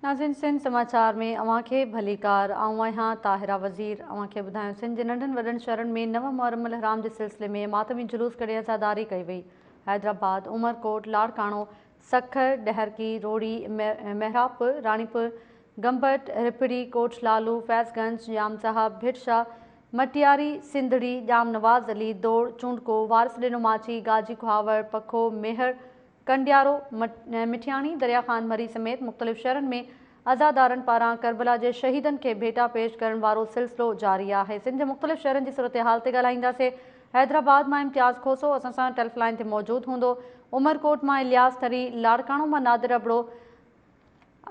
नाज़रीन, सिंध समाचार में अवां खे भलीकार आऊं आहियां ताहिरा वज़ीर। अवां खे ॿुधायूं, सिंध जे नंढनि वॾनि शहरनि में नव मुहर्रम अल हराम जे सिलसिले में मातमी जुलूस कढी अज़ादारी कई वई। हैदराबाद, उमरकोट, लाड़काणो, सखर, डहरकी, रोड़ी, मेहराबपुर, रानीपुर, गंबट, रिपड़ी, कोटलालू, फैज़गंज, जाम साहब, भिटशा, मटियारी, सिंधड़ी, जाम नवाज़ अली, दौड़, चूंडको, वारिस ॾिनो माची, गाजी कुहावर, पखो, मेहर, कंडियारो, मिठियाणी, दरिया खान मरी समेत मुख़्तलिफ़ शहरनि में अज़ादारनि पारां करबला जे शहीदनि खे भेटा पेश करण वारो सिलसिलो जारी आहे। सिंध जे मुख़्तलिफ़ शहरनि जी सूरत हाल ते ॻाल्हाईंदासीं। हैदराबाद मां इम्तियाज़ खोसो असां सां टेलीफ़ोन लाइन ते मौजूदु हूंदो। उमरकोट मां इलियास थरी, लाड़काणो मां नादिर अबड़ो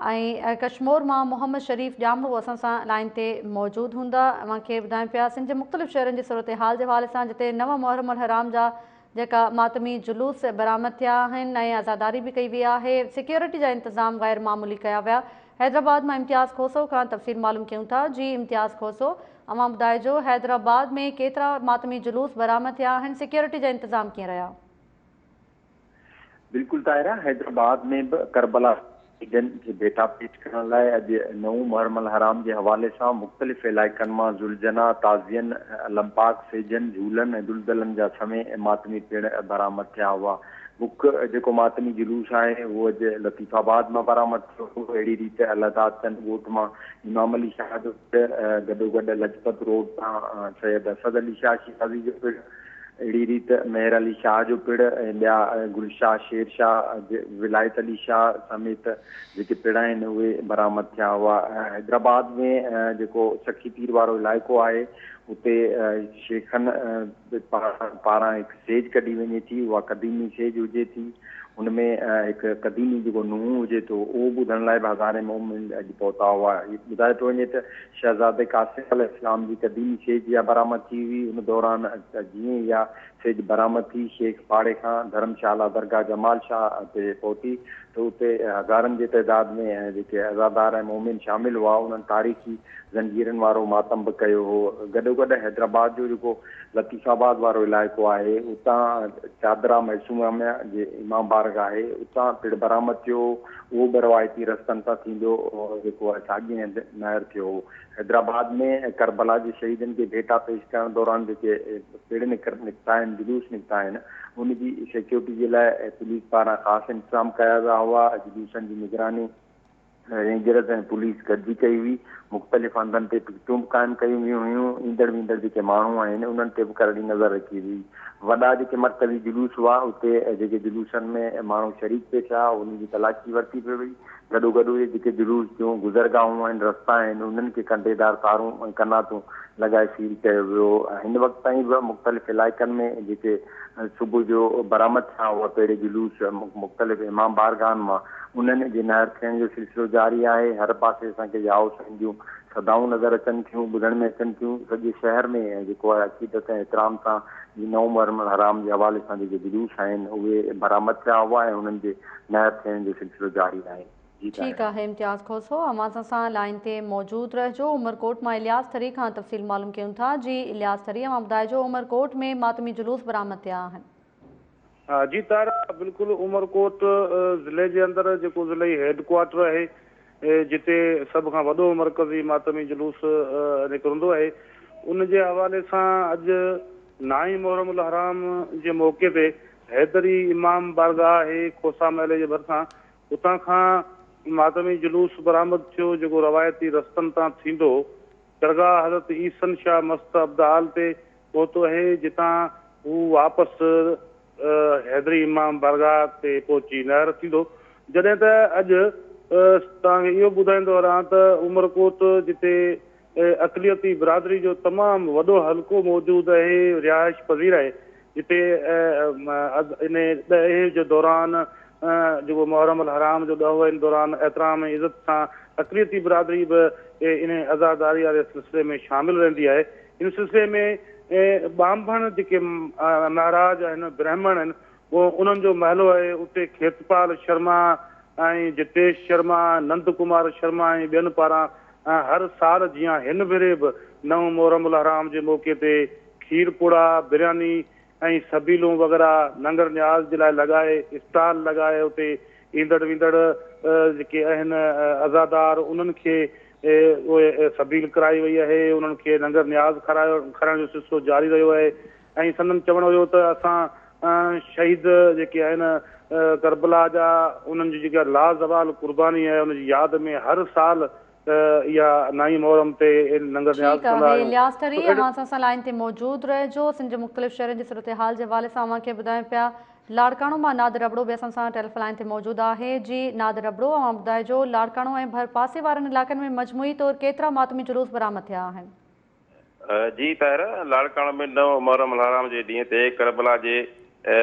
ऐं कश्मोर मां मोहम्मद शरीफ़ ॼामड़ो असां सां लाइन ते मौजूदु हूंदा। अव्हां खे ॿुधायूं पिया सिंध जे मुख़्तलिफ़ शहरनि जी सूरत हाल जे हवाले सां, जिते नव मुहर्रम अल हराम जा जेका मातमी जुलूस बरामद थिया आहिनि ऐं अज़ादारी बि कई वई आहे। सिक्योरिटी जा इंतज़ाम ग़ैर मामूली कया विया। हैदराबाद मां इम्तियाज़ खोसो खां तफ़सील मालूम कयूं था। जी इम्तियाज़ खोसो, अवां ॿुधाइजो हैदराबाद में केतिरा मातमी जुलूस बरामद थिया आहिनि, सिक्योरिटी जा इंतज़ाम कीअं रहिया? बिल्कुल ताहिरा, हैदराबाद में भी करबला के भेटा पेश करण लाइ अॼु नव मुहर्रम अल हराम के हवाले से मुख़्तलिफ़ इलाइक़नि मां ज़ुलझना, ताज़ियन, लंपाक, सेजन, झूलन ऐं दुलदलन जा समय मातमी पिण बरामद थिया हुआ। मुख्य जो मातमी जुलूस है वो अॼु लतीफ़ाबाद में बरामद थियो। अहिड़ी रीति अलादाद चंद ॻोठ मां इमाम अली शाह जो गॾोगॾु लजपत रोड तां सैयद असद अली शाह शिराज़ी जो पिण, अहिड़ी रीति मेहर अली शाह जो पिण ऐं ॿिया गुलशाह शेर शाह, विलायत अली शाह समेत जेके पिण आहिनि उहे बरामद थिया हुआ। हैदराबाद में जेको सखी पीर वारो इलाइक़ो आहे उते शेखनि पारां हिकु सेज कढी वञे थी। उहा क़दीमी सेज हुजे थी, उनमें हिकु क़दीमी जेको नुंहुं हुजे थो उहो ॿुधण लाइ बाज़ार मोमिन अॼु पहुता हुआ। ॿुधाए थो वञे त शहज़ादे कासिम अल इस्लाम जी क़दीमी सेज इहा बरामद थी हुई। उन दौरान जीअं इहा सेज बरामद थी, शेख पाड़े खां धर्मशाला दरगाह जमाल शाह ते पहुती तो उते हज़ारनि जी तइदाद में जेके अज़ादार ऐं मोमिन शामिल हुआ उन्हनि तारीख़ी ज़ंजीरनि वारो मातम बि कयो हो। गॾोगॾु हैदराबाद जो जेको लतीफ़ाबाद वारो इलाइक़ो आहे उतां चादरा मैसूमा जे इमाम बारगाह आहे उतां पिण बरामद थियो। उहो बि रवायती रस्तनि सां थींदो जेको आहे साॻी नहर थियो। हैदराबाद में करबला जे शहीदनि खे भेटा पेश करण दौरान जेके पिण निकिता आहिनि, जुलूस निकिता आहिनि, उनजी सिक्योरिटी जे लाइ पुलिस पारां ख़ासि इंतज़ाम कया विया हुआ। जुलूसनि जी निगरानी रेंजर्स ऐं पुलिस गॾिजी कई हुई। मुख़्तलिफ़ हंधनि ते टिकटूं बि क़ाइमु कयूं वियूं हुयूं। ईंदड़ वींदड़ जेके माण्हू आहिनि उन्हनि ते बि करड़ी नज़र रखी हुई। वॾा जेके मरकज़ी जुलूस हुआ उते जेके जुलूसनि में माण्हू शरीक पे थिया उन्हनि जी तलाशी वरिती पई वई। गॾोगॾु उहे जेके जुलूस जूं गुज़रगाहूं आहिनि, रस्ता आहिनि, उन्हनि खे कंडेदार तारूं ऐं कनातूं लॻाए सील कयो वियो। हिन वक़्त ताईं बि मुख़्तलिफ़ इलाइक़नि में जेके सुबुह जो बरामद थिया हुआ पहिरें जुलूस मुख़्तलिफ़ इमाम बारगाहनि मां, उन्हनि जे नहर थियण जो सिलसिलो जारी आहे। हर पासे असांखे याओ साईं जूं सदाऊं नज़र अचनि थियूं, ॿुधण में अचनि थियूं। सॼे शहर में जेको आहे अक़ीदत ऐं एतिराम सां नव मुहर्रम अल हराम जे हवाले सां जेके जुलूस आहिनि उहे बरामद थिया हुआ ऐं उन्हनि जे नहर थियण जो सिलसिलो जारी आहे। ठीक है इम्तियाज़ खोसो, अवां सां लाइन ते मौजूद रहिजो। उमरकोट मां इलियास थरी खां तफ़सील मालूम कयूं था। जी इलियास थरी, अवां ॿुधाइजो उमरकोट में मातमी जुलूस बरामद थिया आहिनि। हाँ जी तारा, बिल्कुल उमरकोट ज़िले के अंदर जो ज़िले हेडक्वार्टर है जिते सब खां वॾो मरकज़ी मातमी जुलूस निकिरंदो है, उन जे हवाले सां अॼु 9 मुहर्रम अल हराम जे मौके ते हैदरी इमाम बारगाह है खोसा महल जे भरिसां उतां खां मातमी जुलूस बरामद थियो जो रवायती रस्तनि तां थींदो। दरगाह हज़रत ईसन शाह मस्त अब्दाल ते पहुतो है, जितां हू वापसि हैदरी इमाम बारगाह ते पहुची नहर थींदो। जॾहिं त अॼु तव्हांखे इहो ॿुधाईंदो रहां त उमरकोट जिते अक़लियती बिरादरी जो तमामु वॾो हल्को मौजूदु आहे, रिहाइश पज़ीर आहे, जिते इन ॾहे जे दौरान जो मुहर्रम अल हराम जो ॾह इन दौरान एहतराम ऐं इज़त सां अक़लियती बिरादरी बि इन अज़ादारी वारे सिलसिले में शामिल रहंदी आहे। इन सिलसिले में ॿांभण जेके महाराज आहिनि, ब्राह्मण आहिनि, उन्हनि जो महलो आहे। उते खेतपाल शर्मा ऐं जितेश शर्मा, नंद कुमार शर्मा ऐं ॿियनि पारां हर साल जीअं हिन भेरे बि 9 मुहर्रम अल हराम जे मौके ते खीर पुड़ा, बिरयानी ऐं सबीलूं वग़ैरह लंगर न्याज़ जे लाइ लॻाए, स्टॉल लॻाए उते ईंदड़ वींदड़ जेके आहिनि अज़ादार उन्हनि खे उहे सबील कराई वई आहे, उन्हनि खे लंगर न्याज़ खाराइण जो सिलसिलो जारी रहियो आहे। ऐं संदन चवणु हुयो त असां शहीद जेके आहिनि करबला जा उन्हनि जी जेका लाज़वाल कुर्बानी आहे उनजी यादि में हर साल इहा 9 मुहर्रम ते लंगर न्याज़ कंदा आहियूं। इलियास टरी अवां सां लाइन ते मौजूद रहिजो। सिंध जे मुख़्तलिफ़ शहरनि जी सूरत हाल जे हवाले सां अव्हांखे ॿुधायूं पिया। लाड़काणो मां नादिर अबड़ो बि असां सां टेलीफोन लाइन ते मौजूद आहे। जी नादिर अबड़ो, अव्हां ॿुधाइजो लाड़काणो ऐं भर पासे वारनि इलाइक़नि में मजमूई तौरु केतिरा मातमी जुलूस बरामद थिया आहिनि? जी ताहिर, लाड़काणो में 9 मुहर्रम हराम जे ॾींहं ते करबला जे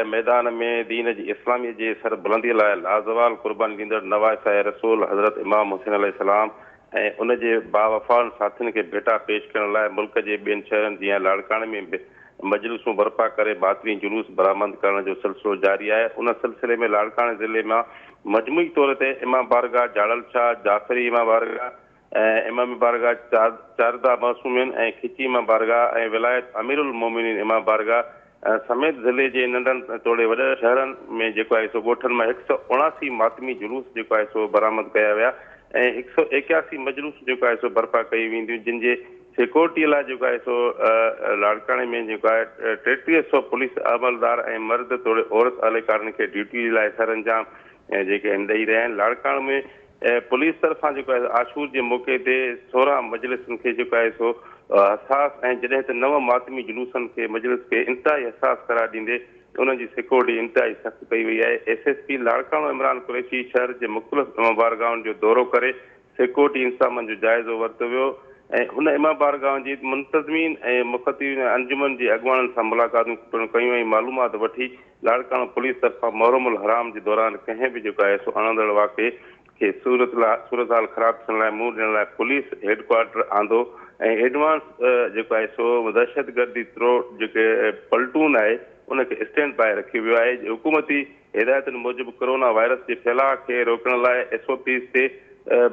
मैदान में दीन जी इस्लामी जे सर बुलंदीअ लाइ लाज़वाल कुर्बानी ॾींदड़ नवाज़ रसूल हज़रत इमाम हुसैन अलैहिस्सलाम ऐं उनजे बावफ़ान साथियुनि खे भेटा पेश करण लाइ मुल्क जे ॿियनि शहरनि जीअं लाड़काणे में मजलिसूं बर्पा करे मातमी जुलूस बरामद करण जो सिलसिलो जारी आहे। उन सिलसिले में लाड़काणे ज़िले मां मजमूई तौर ते इमाम बारगाह जाड़ल शाह, जाफ़री इमाम बारगाह ऐं इमाम बारगाह चारदा मासूमिन ऐं खिची इमाम बारगाह ऐं विलायत अमीरुल मोमिनीन इमाम बारगाह समेत ज़िले जे नंढनि थोरे वॾे शहरनि में जेको आहे सो ॻोठनि मां 179 मातमी जुलूस जेको आहे सो बरामद कया विया ऐं 181 मजलूस जेको आहे सो बर्पा कई वेंदियूं, जिन जे सिक्योरिटीअ लाइ जेको आहे सो लाड़काणे में जेको आहे 3300 पुलिस अमलदार ऐं मर्द तोड़े औरत अहलकारनि खे ड्यूटी लाइ सरअंजाम जेके ॾेई रहिया आहिनि। लाड़काणे में पुलिस तरफ़ां जेको आहे आशूर जे मौक़े ते 16 मजलिसनि खे जेको आहे सो हसास ऐं जॾहिं त 9 मातमी जुलूसनि खे मजलिस खे इंतिहाई हसास करार ॾींदे उन्हनि जी सिक्योरिटी इंतिहाई सख़्तु कई वई आहे। SSP लाड़काणो इमरान कुरैशी शहर जे मुख़्तलिफ़ इमाम बारगाहनि जो दौरो करे सिक्योरिटी इंतज़ामनि जो जाइज़ो वरितो वियो ऐं हुन इमाम बारगाहनि जी मुंतज़मीन ऐं मुख़तिबीन अंजुमन जे अॻुवाननि सां मुलाक़ातूं कयूं ऐं मालूमात वठी लाड़काणो पुलिस तरफ़ां मुहर्रमुल हराम जे दौरान कंहिं बि जेको आहे सो अणंदड़ वाक़े खे सूरत हाल ख़राब थियण लाइ मुंहुं ॾियण लाइ पुलिस हेडक्वार्टर आंदो ऐं एडवांस जेको आहे सो दहशतगर्दी त्रो जेके पलटून आहे उनखे स्टैंड बाय रखियो वियो आहे। हुकूमती हिदायतुनि मूजिबि कोरोना वायरस जे फैलाव खे रोकण लाइ SOPs ते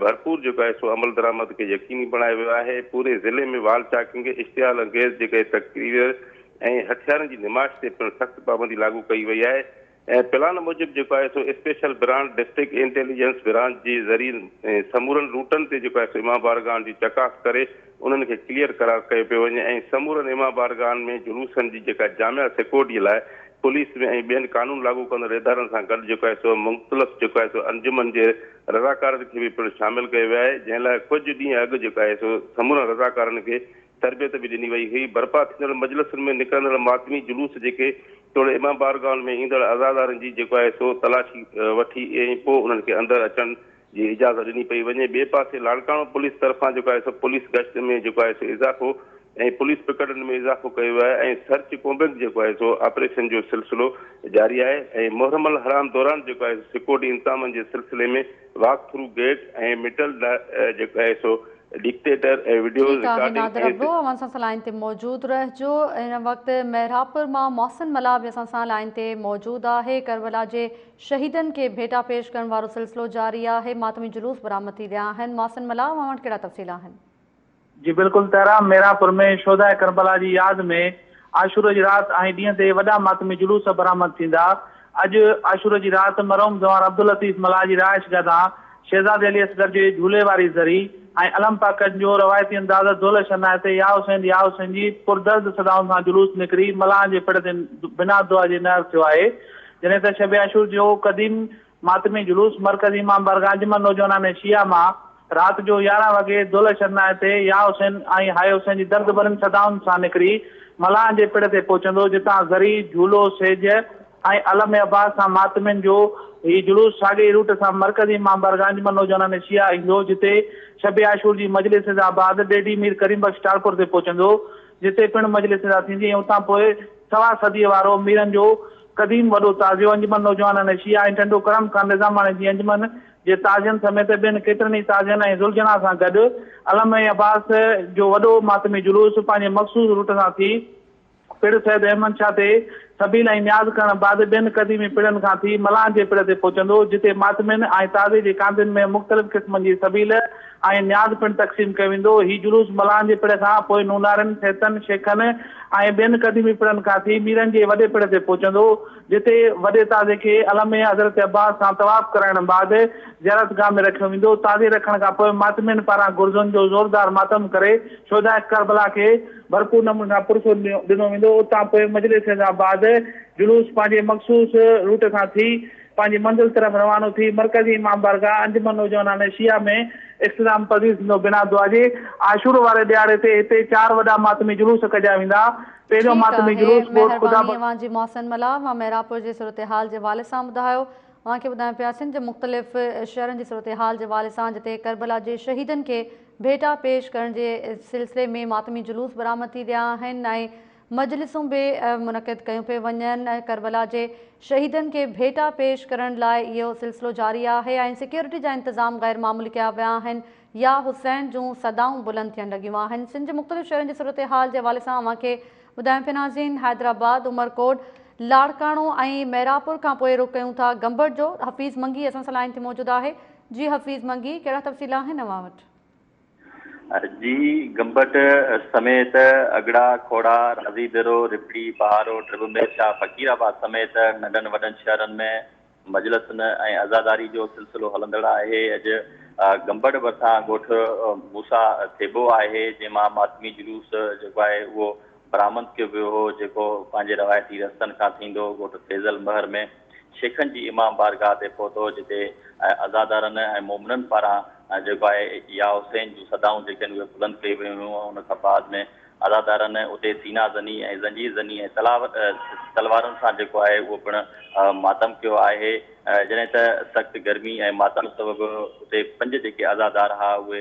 भरपूर जेको आहे सो अमल दरामद खे यकीनी बणायो वियो आहे। पूरे ज़िले में वाल चाकिंग, इश्तिहाल अंगेज़ जेके तक़रीर ऐं हथियारनि जी निमाश ते पिणु सख़्तु पाबंदी लागू कई वई आहे ऐं प्लान मूजिबि जेको आहे सो special branch district intelligence branch जे ज़रिए समूरनि रूटनि ते जेको आहे सो इमाम बारगाहनि जी चकास करे उन्हनि खे क्लियर करार कयो पियो वञे ऐं समूरनि इमाम बारगाहनि में जुलूसनि जी जेका जामिया सिक्योरिटीअ लाइ पुलिस में ऐं ॿियनि कानून लागू कंदड़ इदारनि सां गॾु जेको आहे सो मुख़्तलिफ़ जेको आहे सो अंजुमन जे रज़ाकारनि खे बि पिणु शामिल कयो वियो आहे, जंहिं लाइ कुझु ॾींहं अॻु जेको आहे सो समूरनि रज़ाकारनि खे तरबियत बि ॾिनी वई हुई। बर्पा थींदड़ मजलिसुनि में निकिरंदड़ मातमी जुलूस जेके थोरे इमाम बारगाहनि में ईंदड़ अज़ादारनि जी जेको आहे सो तलाशी वठी ऐं पोइ उन्हनि खे अंदरि अचण जी इजाज़त ॾिनी पई वञे। ॿिए पासे लाड़काणो पुलिस तरफ़ां जेको आहे सो पुलिस गश्त में जेको आहे सो इज़ाफ़ो ऐं पुलिस पिकटनि में इज़ाफ़ो कयो वियो आहे ऐं सर्च कोम्बिंग जेको आहे सो ऑपरेशन जो सिलसिलो जारी आहे ऐं मुहर्रमुल हराम दौरान जेको आहे सिक्योरिटी इंतज़ामनि जे सिलसिले में वॉक थ्रू गेट ऐं मिटल जेको आहे सो डिक्टेटर ऐं वीडियो लाइन ते मौजूद रहिजो। इन वक़्तु मेहरापुर मां मोहसिन मला बि असां सां लाइन ते मौजूद आहे। करबला जे शहीदनि खे भेटा पेश करण वारो सिलसिलो जारी आहे, मातमी जुलूस बरामद थी विया आहिनि। मोहसिन मला, अव्हां वटि कहिड़ा तफ़सील आहिनि? जी बिल्कुलु तारा, मेहरापुर में शोधा करबला जी यादि में आशूर जी राति ऐं ॾींहं ते वॾा मातमी जुलूस बरामद थींदा। अॼु आशूर जी राति मरहूम जवान अब्दुल लतीफ़ मला जी रहाइश गदा शहज़ाद अली असगर जे झूले वारी ज़री ऐं अलम पाकनि जो रवायती अंदाज़ दौलत शना ते या हुसैन जी पुरदर्द सदाउनि सां जुलूस निकिरी मलाह जे पिण ते बिना दुआ जे नहर थियो आहे। जॾहिं त शब आशूर जो क़दीम मातमी जुलूस मरकज़ी इमाम बारगाह अंजुमन नौजवान शिया मां राति जो 11 वॻे दौलत शना ते या हुसैन ऐं हाय हुसैन जी दर्द भरनि सदाउनि सां निकिरी मलाह जे पिण ते पहुचंदो, जितां ज़री झूलो सेज ऐं अलम अब्बास सां मातमिन जो हीउ जुलूस साॻे रूट सां मरकज़ी इमाम बारगाह अंजुमन नौजवान शिया ईंदो, जिते शब आशूर जी मजलिस जा बाद डेडी मीर करीम बख्श टालपुर ते पहुचंदो, जिते पिणु मजलिस थींदी ऐं उतां पोइ 1.25 सदीअ वारो मीरनि जो क़दीम वॾो ताज़ियो अंजुमन नौजवान शिया ऐं टंडो करम खान निज़ामाणे जी अंजुमन जे ताज़ियनि समेत ॿियनि केतिरनि ई ताज़ियनि ऐं ज़ुलझना सां गॾु अलम अब्बास जो वॾो मातमी जुलूस पंहिंजे मख़सूस रूट सां थी पिण सैद अहमद शाह ते सबील ऐं न्याज़ करण बाद ॿियनि क़दीमी पिणनि खां थी मलाह जे पिण ते पहुचंदो, जिते मातमिन ऐं ताज़े जे कांदियुनि में मुख़्तलिफ़ क़िस्मनि जी सबील ऐं न्याज़ पिणु तक़सीम कयो वेंदो। हीउ जुलूस मलान जे पिण खां पोइ नूनारनि, सैतनि, शेखनि ऐं ॿियनि क़दीमी पिणनि खां थी मीरनि जे वॾे पिण ते पहुचंदो, जिते वॾे ताज़े खे अलमे हज़रत अब्बास सां तवाफ़ कराइण बैदि ज़ियारतगाह में रखियो वेंदो। ताज़े रखण खां पोइ मातमियुनि पारां घुर्ज़ुनि जो ज़ोरदार मातम करे शोधा करबला खे भरपूर नमूने सां पुरसो ॾिनो वेंदो। उतां पोइ मजलिस खां बैदि जुलूस पंहिंजे मख़सूस रूट खां थी पंहिंजी मंज़िल तरफ़ रवानो थी मरकज़ी इमाम बारगाह अंजुमन नौजवानान शिया में इख़्तिताम पज़ीर थींदो। बिना दुआ जे आशूर वारे ॾियारे ते हिते 4 वॾा मातमी जुलूस कढिया वेंदा। पहिरियों मातमी जुलूस महिरबानी अवांजी मोहसिन मला मां मेरापुर जे सूरत हाल जे हवाले सां ॿुधायो। अवांखे ॿुधायां पियासीं जे मुख़्तलिफ़ शहरनि जी सूरत हाल जे हवाले सां जिते करबला जे शहीदनि खे भेटा पेश करण जे सिलसिले में मातमी जुलूस बरामद थी रहिया आहिनि ऐं मजलिसूं बि मुनक़िद कयूं पियूं वञनि। करबला जे शहीदनि खे भेटा पेश करण लाइ इहो सिलसिलो जारी आहे ऐं सिक्योरिटी जा इंतज़ाम गैर मामूली कया विया आहिनि या हुसैन जूं सदाऊं बुलंद थियण लॻियूं आहिनि। सिंध जे मुख़्तलिफ़ शहरनि जी सूरत हाल जे हवाले सां अव्हांखे ॿुधायां पिया नाज़रीन। हैदराबाद, उमरकोट, लाड़काणो ऐं मेरापुर खां पोइ रुख कयूं था गंबड़ जो। हफ़ीज़ मंगी असां सां लाइन ते मौजूदु आहे। जी हफ़ीज़ मंगी, कहिड़ा तफ़सील आहिनि अव्हां वटि? जी, गंबट समेत अगड़ा, खोड़ा, राज़ीदरो, रिपड़ी, बहारो, ट्रिबुमेशा, फ़कीराबाद समेत नंढनि वॾनि शहरनि में मजलिसनि ऐं आज़ादारी जो सिलसिलो हलंदड़ आहे। अॼु गंबड़ भरिसां ॻोठु मूसा थेबो आहे जंहिंमां मातमी जुलूस जेको आहे उहो बरामद कयो वियो हो, जेको पंहिंजे रवायती रस्तनि खां थींदो ॻोठु फैज़ल महर में शेखनि जी इमाम बारगाह ते पहुतो, जिते आज़ादारनि ऐं मोमिननि पारां जेको आहे या हुसैन जूं सदाऊं जेके आहिनि उहे बुलंद कयूं वियूं हुयूं। उन खां बाद में आज़ादारनि उते सीना ज़नी ऐं ज़ंजीर ज़नी ऐं तलवारुनि सां जेको आहे उहो पिणु मातम कयो आहे। जॾहिं त सख़्तु गर्मी ऐं मातम सबबु उते 5 जेके आज़ादार हुआ उहे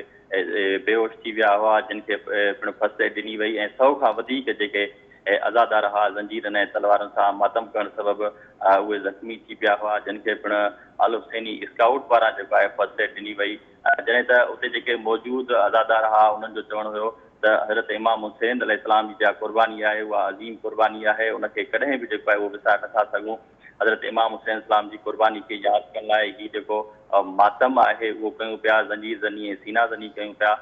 बेहोश थी विया हुआ, जिन खे पिणु फर्स्ट एड ॾिनी वई ऐं 100 खां वधीक जेके आज़ादार हुआ ज़ंजीरनि ऐं तलवारनि सां मातम करण सबबु उहे ज़ख़्मी थी पिया हुआ, जिन खे पिणु आल हुसैनी स्काउट पारां जेको आहे फर्स्ट एड ॾिनी वई। जॾहिं त उते जेके मौजूदु आज़ादार हुआ उन्हनि जो चवणु हुयो त हज़रत इमाम हुसैन अलैहिस्सलाम जी जा क़ुर्बानी आहे उहा अज़ीम क़ुर्बानी आहे, उनखे कॾहिं बि जेको आहे उहो विसारे नथा सघूं। हज़रत इमाम हुसैन इस्लाम जी क़ुर्बानी खे यादि करण लाइ हीउ जेको मातम आहे उहो कयूं पिया, ज़ंजीर ज़नी ऐं सीना ज़नी कयूं पिया।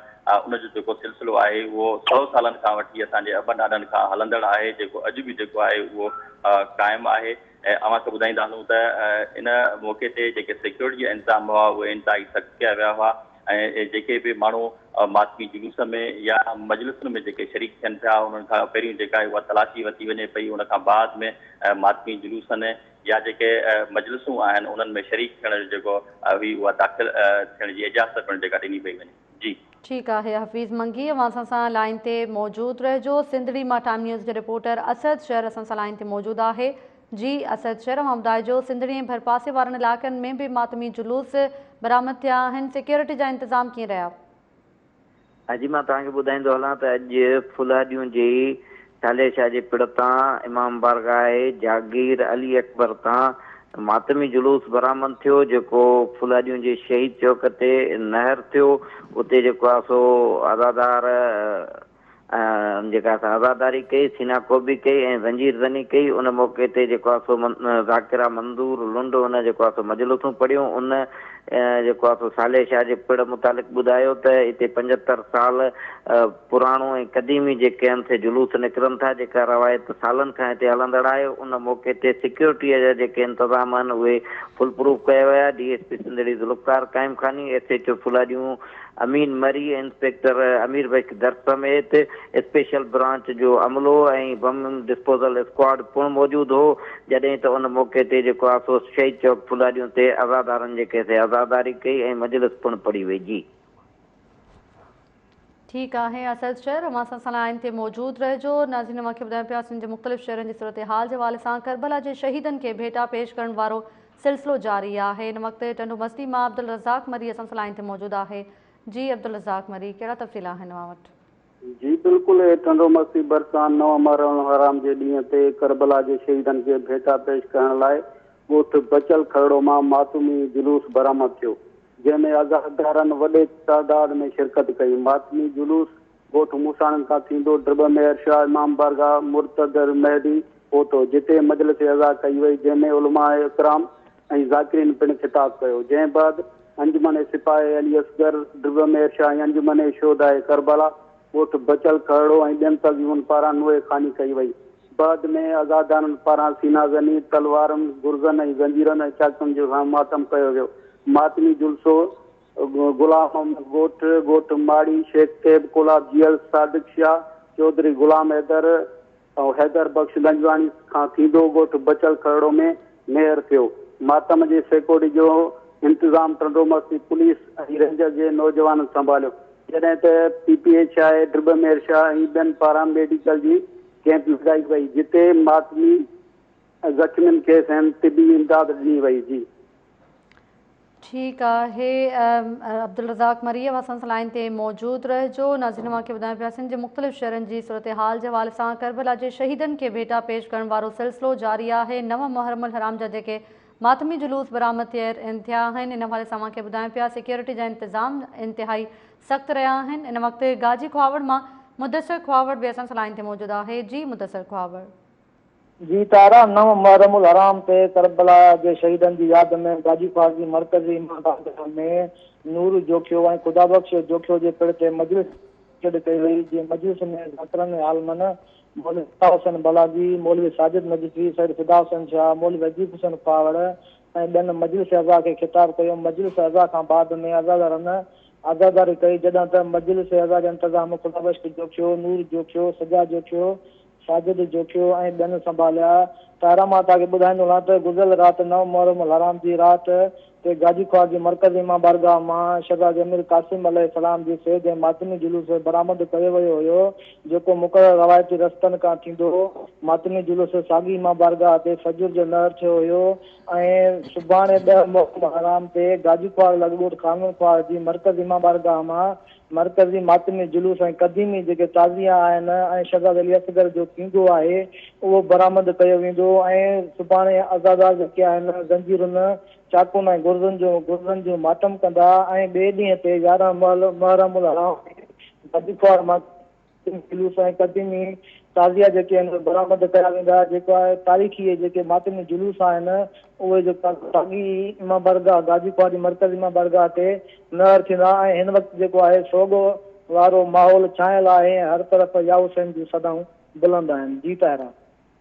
उनजो जेको सिलसिलो आहे उहो 100 सालनि खां वठी असांजे अबनि ॾाॾनि खां हलंदड़ आहे, जेको अॼु बि जेको आहे उहो क़ाइमु आहे। ऐं अव्हांखे ॿुधाईंदा हलूं त इन मौक़े ते जेके सिक्योरिटी जा इंतज़ाम हुआ उहे इंतिहाई सख़्तु कया विया हुआ ऐं जेके बि माण्हू मातमी जुलूस में या मजलिसुनि में जेके शरीक थियनि पिया उन्हनि खां पहिरियों जेका आहे उहा तलाशी वरिती वञे पई। उन खां बाद में मातमी जुलूसनि या जेके मजलिसूं आहिनि उन्हनि में शरीक थियण जो जेको हुई उहा दाख़िल थियण जी इजाज़त पिणु जेका ॾिनी पई वञे। जी ठीकु आहे हफ़ीज़ मंगी, अव्हां सां लाइन ते मौजूदु रहिजो। सिंधड़ी मां टाइम न्यूज़ जे रिपोर्टर असद शहर असां सां लाइन ते मौजूदु आहे। जी असद शहर, मां ॿुधाइजो सिंधड़ी ऐं भरपासे वारनि इलाइक़नि में बि मातमी जुलूस बरामद थिया आहिनि, सिक्योरिटी जा इंतज़ाम कीअं रहिया? अॼु मां तव्हांखे ॿुधाईंदो हलां त अॼु फुलाडियूं जी साले शाह जे पिण तां इमाम बारगाह जागीर अली अकबर तां मातमी जुलूस बरामद थियो, जेको फुलाडियूं जे शहीद चौक ते नहर थियो। उते जेको आहे सो आज़ादार जेका आज़ादारी कई, सीनाकोबी कई ऐं ज़ंजीर ज़नी कई। उन मौक़े ते जेको आहे सो ज़ाकिरा मंदूर लुंड उन जेको आहे सो मजलिसूं पढ़ियूं। उन जेको आहे सो साले शाह जे पिण मुतालिक़ ॿुधायो त हिते 75 साल पुराणो ऐं क़दीमी जेके आहिनि से जुलूस निकिरनि था, जेका रवायत सालनि खां हिते हलंदड़ आहे। उन मौक़े ते सिक्योरिटीअ जा जेके इंतज़ाम आहिनि उहे फुल प्रूफ कया विया। DSP सिंधड़ी ज़ुल्फ़कार क़ाइम खानी, SHO फुलाडियूं अमीन मरी, इंस्पेक्टर अमीर बख्श दर समेत स्पेशल ब्रांच जो अमलो ऐं बम डिस्पोजल स्क्वाड पिणु मौजूदु हो। जॾहिं त उन मौक़े ते जेको आहे सो शहीद चौक फुलाडियूं ते आज़ादारनि जेके से आज़ादारी कई ऐं मजलिस पिणु पढ़ी वई। जी ठीकु आहे असद शहर, अव्हां सां लाइन ते मौजूदु रहिजो। नाज़रीन, मूंखे ॿुधायो पिया सिंध जे मुख़्तलिफ़ शहरनि जी सूरत हाल जे हवाले सां करबला जे शहीदनि खे भेटा पेश करण वारो सिलसिलो जारी आहे। हिन वक़्तु टंडू मस्ती मां अब्दुल रज़ाक मरी असां सां लाइन ते मौजूदु आहे। जी अब्दुल रज़ाक मरी, कहिड़ा तफ़सील आहिनि अव्हां वटि? जी बिल्कुलु, टंडो मस्ती भरिसां 9 मुहर्रम हराम जे ॾींहं ते करबला जे शहीदनि खे भेटा पेश करण लाइ ॻोठु बचल खरड़ो मां मातमी जुलूस बरामद थियो, जंहिंमें आज़ादारनि वॾे तादाद में शिरकत कई। मातमी जुलूस ॻोठु मूसाणनि खां थींदो ड्रिब मेहर शाह इमाम बारगाह मुर्तदर महदी पहुतो, जिते मजलिस अज़ा कई वई, जंहिंमें उलमा इकराम ऐं ज़ाकिरीन पिणु ख़िताब कयो। जंहिं बाद अंजुमन सिपाही अली असगर ड्रिब मेहर शाह अंजुमन शोधा करबला ॻोठ बचल खरड़ो ऐं ॿियनि तज़ीमुनि पारां नुए खानी कई वई। बाद में आज़ादारनि पारां सीनाज़नी तलवारनि गुर्ज़नि ऐं ज़ंजीरनि ऐं चाकुनि जो मातम कयो वियो। मातमी जुलसो गुलाम ॻोठ माड़ी शेख तैब कोलाब जियल सादिक शाह चौधरी गुलाम हैदर ऐं हैदर बख्श गंजवाणी खां थींदो ॻोठ बचल खरड़ो में मेयर थियो। मातम जे सेकोड़ी जो इंतज़ाम टंडोमस्ती पुलिस ऐं रेंजर जे नौजवाननि संभालियो, जॾहिं त PPH ड्रिब मेहर शाह ऐं ॿियनि पारां मेडिकल जी कैंप लॻाई वई, जिते मातमी ज़ख़्मियुनि खे तिबी इमदाद ॾिनी वई। जी ठीकु आहे। अब्दुल रज़ाक मरी असां सां लाइन ते मौजूदु रहिजो। नाज़रीन मूंखे ॿुधायो पिया सिंध जे मुख़्तलिफ़ शहरनि जी सूरत हाल जे हवाले सां करबला जे शहीदनि खे भेटा पेश करण वारो सिलसिलो जारी आहे। 9 मुहर्रम हराम जा जेके मातमी जुलूस बरामद थिया आहिनि, इन हवाले सां मूंखे ॿुधायो पिया सिक्योरिटी जा इंतज़ाम इंतिहाई सख़्तु रहिया आहिनि। इन वक़्तु गाजी ख्वावड़ मां मुदस्सिर ख्वावड़ बि असां सां लाइन ते मौजूदु आहे। जी मुदस्सिर ख्वावड़। जी तारा 9 मुहर्रम हराम ते करबला जे शहीदनि जी यादि में गाजी ख्वावड़ जी मरकज़ी इमामबारगाह में नूर जोखियो ऐं ख़ुदा बख़्श जोखियो जे पिण ते मजलिस कई वई। जीअं मजलिस में ज़ाकिरनि आलमन मौलवी हुसैन बलागी, मौलवी साजिद नजफी, सैयद फिदा हुसैन शाह, मौलवी अजीब हुसैन ख्वावड़ ऐं ॿियनि मजलिस अज़ा खे ख़िताब कयो। मजलिस अज़ा खां बाद में अज़ादारनि आज़ादारी कई, जॾहिं त मजलिस अज़ा जा इंतज़ाम ख़ुदा बख़्श जोखियो, नूर जोखियो, सजा जोखियो, साजिद जोखियो ऐं ॿियनि संभालिया। तारा मां तव्हांखे ॿुधाईंदो हलां त गुज़िरियल राति 9 मुहर्रम हराम जी राति ते गाजी ख्वावड़ जी मरकज़ी इमाम बारगाह मां शहज़ाद अमीर क़ासिम अलैहिस्सलाम जी सेज ऐं मातमी जुलूस बरामद कयो वियो हुयो, जेको मुक़ररु रवायती रस्तनि खां थींदो हो। मातमी जुलूस साॻी इमाम बारगाह ते फजर जो नहर थियो हुयो ऐं सुभाणे 10 मुहर्रम हराम ते गाजी ख्वावड़ लॻभॻि क़ानून ख्वावड़ जी मरकज़ी इमाम बारगाह मां मरकज़ी मातमी जुलूस ऐं क़दीमी जेके ताज़िया आहिनि ऐं शहज़ाद अली असगर जो थींदो आहे उहो बरामद कयो वेंदो ऐं सुभाणे आज़ादार जेके आहिनि ज़ंजीरुनि चाकुनि ऐं गुर्ज़नि जो मातम कंदा ऐं ॿिए ॾींहं ते 11 मुहर्रम हराम गाजी ख्वावड़ मां जुलूस ऐं क़दीमी ताज़िया जेके आहिनि बरामद कया वेंदा। जेको आहे तारीख़ी जेके मातमी जुलूस आहिनि उहे जेका साॻी इमाम बारगाह गाजी ख्वावड़ जी मरकज़ी इमाम बारगाह ते नहर थींदा ऐं हिन वक़्तु जेको आहे सोग वारो माहौल छायल आहे, हर तरफ़ या हुसैन जूं सदाऊं बुलंद आहिनि। जी तारा।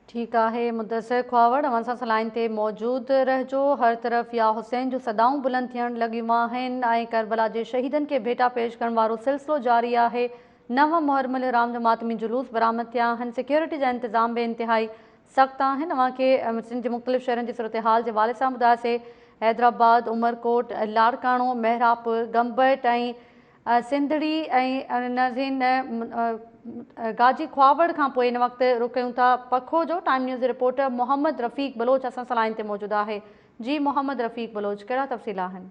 ठीकु आहे मुदस्सिर ख्वावड़, असां सां लाइन ते मौजूदु रहिजो। हर तरफ़ या हुसैन जूं सदाऊं बुलंद थियणु लॻियूं आहिनि ऐं करबला जे शहीदनि खे भेटा पेश करण वारो सिलसिलो जारी आहे। 9 मुहर्रम हराम जा मातमी जुलूस बरामद थिया आहिनि। सिक्योरिटी जा इंतज़ाम बि इंतिहाई सख़्तु आहिनि। तव्हांखे सिंध जे मुख़्तलिफ़ शहरनि जी सूरत हाल जे हवाले सां ॿुधायोसीं। हैदराबाद, उमरकोट, लाड़काणो, मेहराप, गंबट ऐं सिंधड़ी ऐं नाज़रीन गाजी ख्वावड़ खां पोइ इन वक़्तु रुकूं था पखो जो। टाइम न्यूज़ रिपोर्टर मोहम्मद रफ़ीक बलोच असां सां लाइन ते मौजूदु आहे। जी मोहम्मद रफ़ीक बलोच, कहिड़ा तफ़सील आहिनि?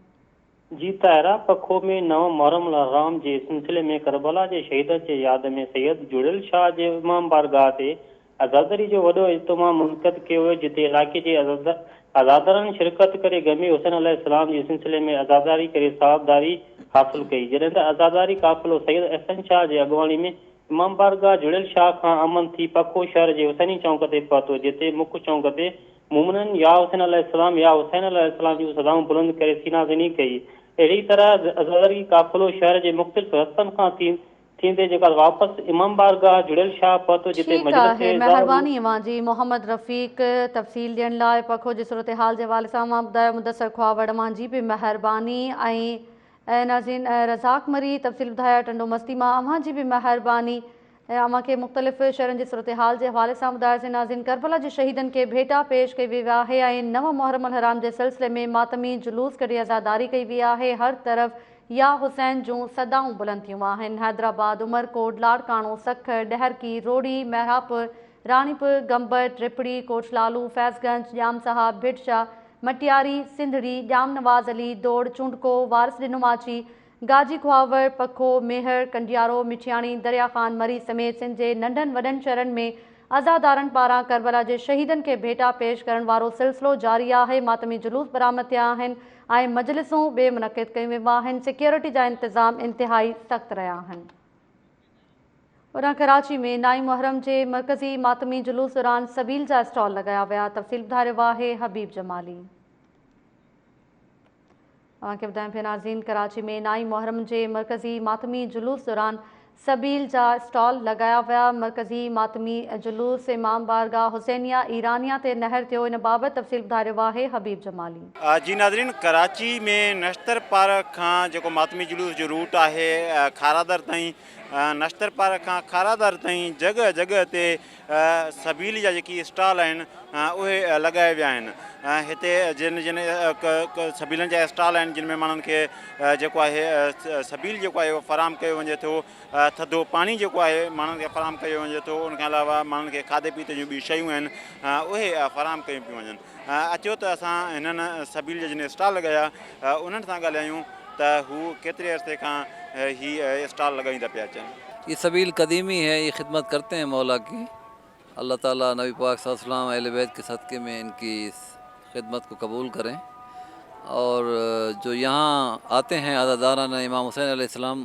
जी तारा, पखो में 9 मुहर्रम हराम जे सिलसिले में करबला जे शहीदनि जे यादि में सैयद जुड़ियल शाह जे इमाम बारगाह ते आज़ादारी जो वॾो इज्तिमा मुनक़द कयो वियो, जिते इलाइक़े जे आज़ादारनि शिरकत करे गमी हुसैन अलैहिस्सलाम जे सिलसिले में आज़ादारी करे साहबदारी हासिल कई। जॾहिं त आज़ादारी काफ़िलो सैयद अहसन शाह जे अॻुवाणी में इमाम बारगाह जुड़ियल शाह खां अमन थी पखो शहर जे हुसैनी चौक ते पहुतो, जिते मुख्य चौक ते मुमनन या हुसैन अलैहिस्सलाम या हुसैन अलैहिस्सलाम जूं सदाऊं बुलंद करे सीनाज़नी कई। अहिड़ी तरह आज़ादारी काफ़िलो शहर जे मुख़्तलिफ़ रस्तनि खां थींदे जेका वापसि इमाम बारगाह जुड़ियल शाह पहुतो, जिते महिरबानी जी मोहम्मद रफ़ीक तफ़सील ॾियण लाइ। पखो जी सूरत हाल जे हवाले सां मां ॿुधायो मुदस्सिर ख्वावड़ मां जी बि महिरबानी ऐं नाज़रीन रज़ाक मरी तफ़सील ॿुधाया टंडो मस्ती मां अव्हां जी बि महिरबानी। अव्हांखे मुख़्तलिफ़ शहरनि जी सूरत हाल जे हवाले सां ॿुधायोसीं। नाज़रीन करबला जे शहीदनि खे भेटा पेश कई वई आहे ऐं 9 मुहर्रम हराम जे सिलसिले में मातमी जुलूस कढी आज़ादारी कई वई आहे। हर तरफ़ या हुसैन जूं सदाऊं बुलंद थियूं आहिनि। हैदराबाद, उमरकोट, लाड़काणो, सखर, डहरकी, रोड़ी, मेहरापुर, रानीपुर, गंबट, रिपड़ी, कोटलालू, फैज़गंज, जाम साहब, भिटशा, मटियारी, सिंधड़ी, जाम नवाज़ अली, दौड़, चूंडको, वारिस डिनुमाची, गाजी ख्वावड़, पखो, मेहर, कंडियारो, मिठियाणी, दरिया ख़ान मरी समेत सिंध जे नंढनि वॾनि शहरनि में आज़ादारनि पारां करबला जे शहीदनि खे भेटा पेश करण वारो सिलसिलो जारी आहे। मातमी जुलूस बरामद थिया आहिनि ऐं मजलिसूं बि मुनक़िद कयूं वेयूं आहिनि। सिक्योरिटी जा इंतज़ाम इंतिहाई सख़्तु रहिया आहिनि। उतां कराची में 9 मुहर्रम जे मरकज़ी मातमी जुलूस दौरान सबील जा स्टॉल लॻाया विया। तफ़सील ॿुधाए रहियो आहे हबीब जमाली। तव्हांखे ॿुधायूं पिया नाज़रीन, कराची में नाई मुहर्रम जे मरकज़ी मातमी जुलूस दौरान सबील जा स्टॉल लगाया विया। मरकज़ी मातमी जुलूस इमाम बारगाह हुसैनिया ईरानिया ते नहर थियो। इन बाबति तफ़सील ॿुधाए रहियो आहे हबीब जमाली। जी नाज़रीन, कराची में नश्तर पार्क खां जेको मातमी जुलूस जो रूट आहे खारादर ताईं, नश्तर पार्क खां खारादर ताईं जगह जगह ते सबील जा जेकी स्टॉल आहिनि उहे लॻाए विया आहिनि। हिते जिन जिन सबीलनि जा स्टॉल आहिनि जिन में माण्हुनि खे जेको आहे सबील जेको आहे उहो फ़राहम कयो वञे थो, थधो पाणी जेको आहे माण्हुनि खे फ़राहम कयो वञे थो। उनखां अलावा माण्हुनि खे खाधे पीते जूं ॿी शयूं आहिनि उहे फ़राहम कयूं पियूं वञनि। अचो त असां हिननि सबील जा जिन स्टॉल लॻाया उन्हनि सां ॻाल्हायूं त हू केतिरे अरसे खां ही स्टॉल लगाईंदा पिया अचनि। ये सबील कदीमी है, ये खिदमत करते हैं मौला की। अल्लाह ताला नबी पाक सल्लल्लाहु अलैहि वसल्लम अहले बैत के सदक़े में इनकी खिदमत को कबूल करें। और जो यहाँ आते हैं आज़ादाराना इमाम हुसैन अलैहिस्सलाम,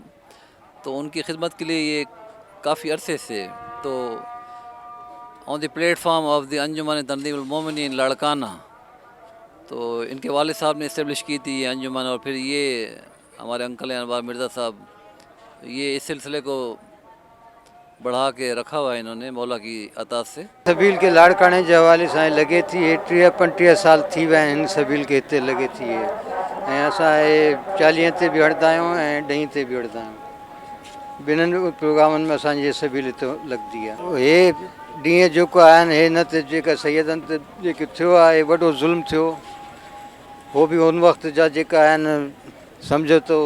तो उनकी खिदमत के लिए ये काफ़ी अरसे से तो on the platform of the Anjuman Tanzeemul Momineen Larkana, तो इनके वालिद साहब ने इस्टेब्लिश की थी ये अंजुमन, और फिर ये हमारे अंकल अनवार मिर्ज़ा साहब ये इस सिलसिले को बढ़ा के रखा हुआ है इन्होंने मौला की अता से। सबील के लाड़काने जे हवाले सां लगे थी 30-35 साल थी विया आहिनि सबील के हिते लगे थी ऐं असां 40 ते बि हड़ंदा आहियूं ऐं 10 ते बि हड़ंदा आहियूं। ॿिन्हिनि प्रोग्रामनि में असांजी सबील हिते लॻंदी आहे। हे ॾींहं जेको आहिनि हे न त जेका सैयदनि ते जेको थियो आहे हे वॾो ज़ुल्म थियो, हो बि उन वक़्त जा जेका आहिनि सम्झो तो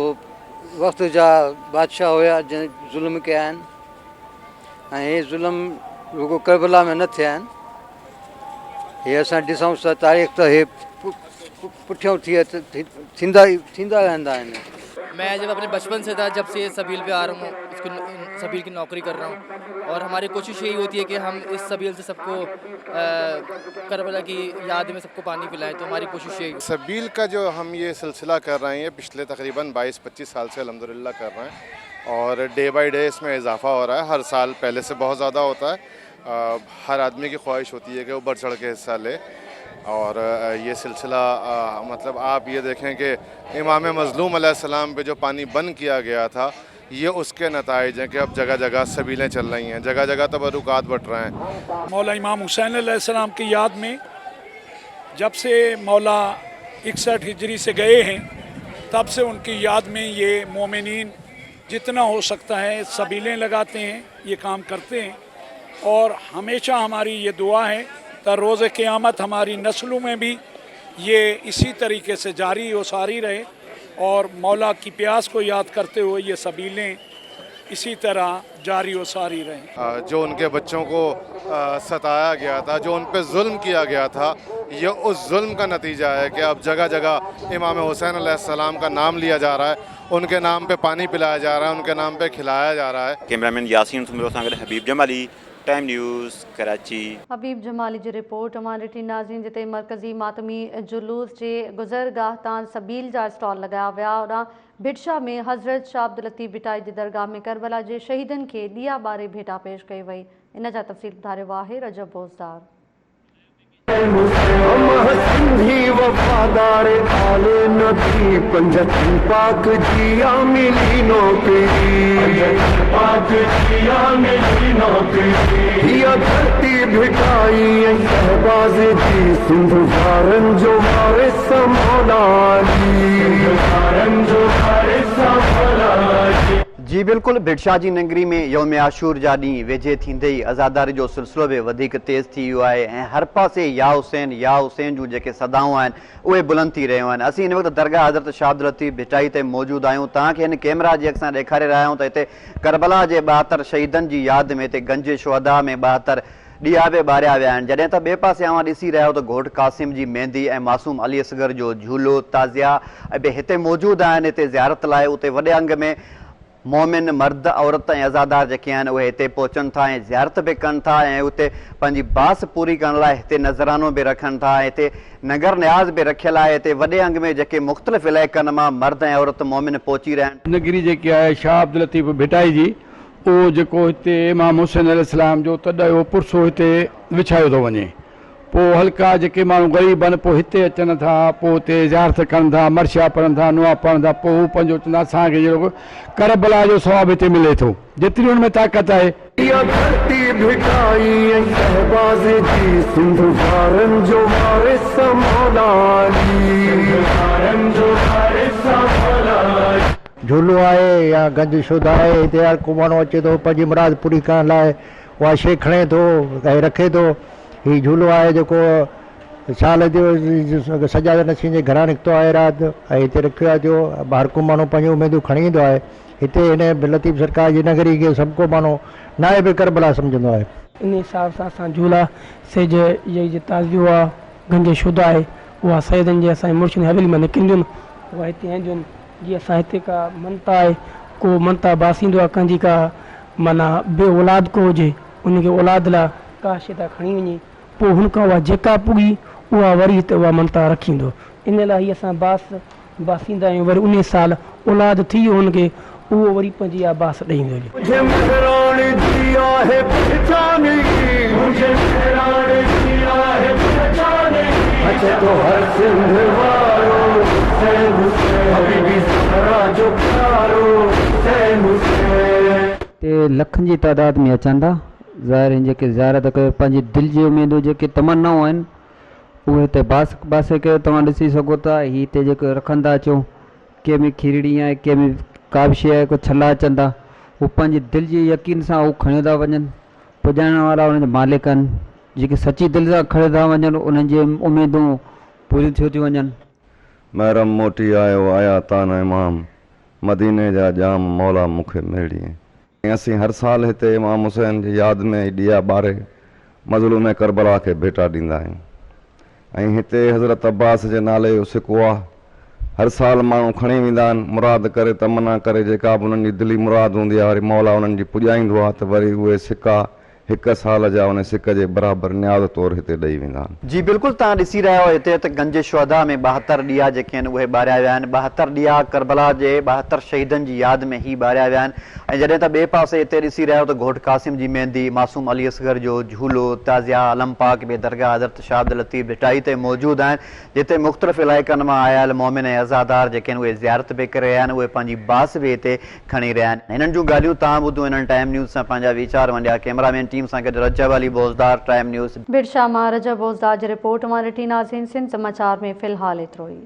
वक़्त जा बादशाह हुया जंहिं ज़ुल्म कया आहिनि ऐं हे ज़ुल्म रुगो करबला में न थिया आहिनि। हे असां ॾिसूं था तारीख़ त हे पुठियों थींदा रहंदा आहिनि। मैं जब अपने बचपन से था, जब से सबील पे आ रहा हूँ, उसको सबील की नौकरी कर रहा हूँ, और हमारी कोशिश यही होती है कि हम इस सबील से सबको करबला की याद में सबको पानी पिलाएं। तो हमारी कोशिश यही। सबील का जो हम ये सिलसिला कर रहे हैं पिछले तकरीबन 22-25 साल से अल्हम्दुलिल्लाह कर रहे हैं, और डे बाय डे इसमें इजाफा हो रहा है। हर साल पहले से बहुत ज़्यादा होता है। हर आदमी की ख्वाहिश होती है कि वो बढ़ चढ़ के हिस्सा ले, और ये सिलसिला मतलब आप ये देखें कि इमाम मज़लूम अलैहिस्सलाम पे जो पानी बंद किया गया था, ये उसके नताइज हैं कि अब जगह जगह सबीलें चल रही हैं, जगह जगह तबरुकात बट रहे हैं। मौला इमाम हुसैन अलैहिस्सलाम की याद में जब से मौला 61 हिजरी से गए हैं, तब से उनकी याद में ये मोमिनीन जितना हो सकता है सबीलें लगाते हैं, ये काम करते हैं। और हमेशा हमारी ये दुआ है तो रोज़ क़यामत हमारी नस्लों में भी ये इसी तरीके से जारी और सारी रहे, और मौला की प्यास को याद करते हुए ये सबीलें इसी तरह जारी और सारी रहें। जो उनके बच्चों को सताया गया था, जो उन पर जुल्म किया गया था, ये उस जुल्म का नतीजा है कि अब जगह जगह इमाम हुसैन अलैहिस्सलाम का नाम लिया जा रहा है, उनके नाम पे पानी पिलाया जा रहा है, उनके नाम पे खिलाया जा रहा है। कैमरामैन यासीन सुमरो सां गॾु हबीब जमाली, टाइम न्यूज़ कराची। हबीब जमाली जी रिपोर्ट। अमां ॾिठी नाज़रीन जिते मरकज़ी मातमी जुलूस जे गुज़रगाह तां सबील जा स्टॉल लगाया विया। ओॾां भिटशा में हज़रत शाह अब्दुल लतीफ़ भिटाई जी दरगाह में करबला जे शहीदनि खे ॾिया ॿारे भेटा पेश कई वई। इन जा तफ़सील ॿुधाए रहियो आहे रजब बोज़दार। वफादार आले नबी पंजती पाक जिया मिली नौकरी, पाक जिया मिली नौकरी, हिया धरती भिटाई शहबाज जी सिंधुदारन जो मारे संभाली, सिंधुदारन जो मारे संभाली। जी बिल्कुल, भिटशा जी नगरी में यौम आशूर जा ॾींहुं वेझे थींदे ई आज़ादारी जो सिलसिलो बि वधीक तेज़ थी वियो आहे ऐं हर पासे या हुसैन जूं जेके सदाऊं आहिनि उहे बुलंद थी रहियूं आहिनि। असीं हिन वक़्तु दरगाह हज़रत शाह अब्दुल लतीफ़ भिटाई ते मौजूदु आहियूं। तव्हांखे हिन कैमरा जे असां ॾेखारे रहिया आहियूं त हिते करबला जे 72 शहीदनि जी यादि में हिते गंज शुहदा में 72 ॾिया बि ॿारिया विया आहिनि। जॾहिं त ॿिए पासे अवां ॾिसी रहिया आहियो त घोट क़ासिम जी मेहंदी ऐं मासूम अली असगर जो झूलो ताज़िया बि हिते मौजूदु आहिनि। हिते ज़ियारत लाइ उते वॾे अंग में मोमिन मर्द औरत ऐं अज़ादार जेके आहिनि उहे हिते पहुचनि था ऐं ज़ियारत बि कनि था ऐं उते पंहिंजी बास पूरी करण लाइ हिते नज़रानो बि रखनि था। हिते नगर न्याज़ बि रखियलु आहे। हिते वॾे अंग में जेके मुख़्तलिफ़ इलाइक़नि मां मर्द ऐं औरत मोमिन पहुची रहिया आहिनि। नगरी जेकी आहे शाह अब्दुल लतीफ़ भिटाई जी, उहो जेको हिते इमाम हुसैन अलैहिस्सलाम जो तॾहिं उहो पुरसो हिते विछायो थो वञे, पोइ हल्का जेके माण्हू ग़रीब आहिनि पोइ हिते अचनि था, पोइ हुते ज़ियारत कनि था, मरशिया पढ़नि था, नुआ पढ़नि था, पोइ हू पंहिंजो चवंदा असांखे जहिड़ो करबला जो सवाबु हिते मिले थो, जेतिरी हुन में ताक़त आहे। झूलो आहे या गंज शुद्ध आहे, हिते हर को माण्हू अचे थो पंहिंजी मुराद पूरी करण लाइ उहा शइ खणे थो ऐं रखे थो। हीउ झूलो आहे जेको साल जो सॼा नसीब जे घरां निकितो आहे राति ऐं हिते रखियो आहे जो हर को माण्हू पंहिंजो उमेदूं खणी ईंदो आहे। हिते हिन लतीफ़ सरकार जी नगरी खे सभु को माण्हू नाइब करबला सम्झंदो आहे। इन हिसाब सां असां झूला सेज इहा ताज़ियो आहे गंज शुद्ध आहे, उहा सैदनि जे असांजे मुर्शिद हवेली मां निकिरंदियूं आहिनि, उहा हिते ईंदियूं आहिनि। जीअं असां हिते का मनता आहे, को मनता बासींदो आहे कंहिंजी का माना बे औलाद को हुजे, उनखे औलाद लाइ का शइ था खणी वञे, पोइ हुनखां उहा जेका पुगी उहा वरी हिते उहा मनता रखींदो। इन लाइ असां बासींदा आहियूं, वरी उन साल औलाद थी वियो हुनखे, उहो वरी पंहिंजी इहा बास ॾेईंदो। लखनि जी तादाद में अचनि था ज़ाहिर जेके ज़ियारत कयो, पंहिंजी दिलि जी उमेदूं जेके तमन्नाऊं आहिनि उहे हिते बासे कयो। तव्हां ॾिसी सघो था हीअ हिते जेके रखंदा अचो, कंहिंमें खीरणी आहे, कंहिंमें का बि शइ आहे, को छला अचनि था, उहे पंहिंजी दिलि जी यकीन सां उहे खणी था वञनि। पुॼाइण वारा उन्हनि जा मालिक आहिनि, जेके सची दिलि सां खणी था वञनि, उन्हनि जी उमेदूं पूरियूं थियूं थी वञनि। महरम मोटी आयो आया तान इमाम, मदीने जा जाम मौला मूंखे मिली। असीं हर साल हिते इमाम हुसैन जी यादि में ॾिया ॿारे मज़लूम करबला खे भेटा ॾींदा आहियूं। ऐं हिते हज़रत अब्बास जे नाले जो सिको आहे, हर साल माण्हू खणी वेंदा आहिनि मुराद करे, तमन्ना करे, जेका बि उन्हनि जी दिली मुराद हूंदी आहे वरी मौला उन्हनि जी पुॼाईंदो आहे, त वरी उहे सिका हिकु साल जा उन सिक जे बराबरि न्याज़ तौरु हिते ॾेई वेंदा आहिनि। जी बिल्कुलु, तव्हां ॾिसी रहिया हो हिते त गंज शुहदा में 72 ॾीआ जेके आहिनि उहे ॿारिया विया आहिनि। 72 ॾीआ करबला जे 72 शहीदनि जी यादि में ही ॿारिया विया आहिनि। ऐं जॾहिं त ॿिए पासे हिते ॾिसी रहिया हो त घोट क़ासिम जी मेहंदी, मासूम अली असगर जो झूलो, ताज़िया आलम पाक बे दरगाह हज़रत शाह अब्दुल लतीफ़ भिटाई ते मौजूदु आहिनि, जिते मुख़्तलिफ़ इलाइक़नि मां आयल मोमिन ऐं अज़ादार जेके आहिनि उहे ज़ियारत बि करे रहिया आहिनि, उहे पंहिंजी बास बि हिते खणी रहिया आहिनि। हिननि जूं ॻाल्हियूं तव्हां ॿुधो हिननि टाइम न्यूज़ सां, पंहिंजा वीचार वंडिया। कैमरामैन टीम सां गॾु रजब अली बोज़दार, टाइम न्यूज़। बिरशा मां रजब बोज़दार जी रिपोर्ट मां ॾिठी नाज़रीन। सिंध समाचार में फ़िलहाल एतिरो ई।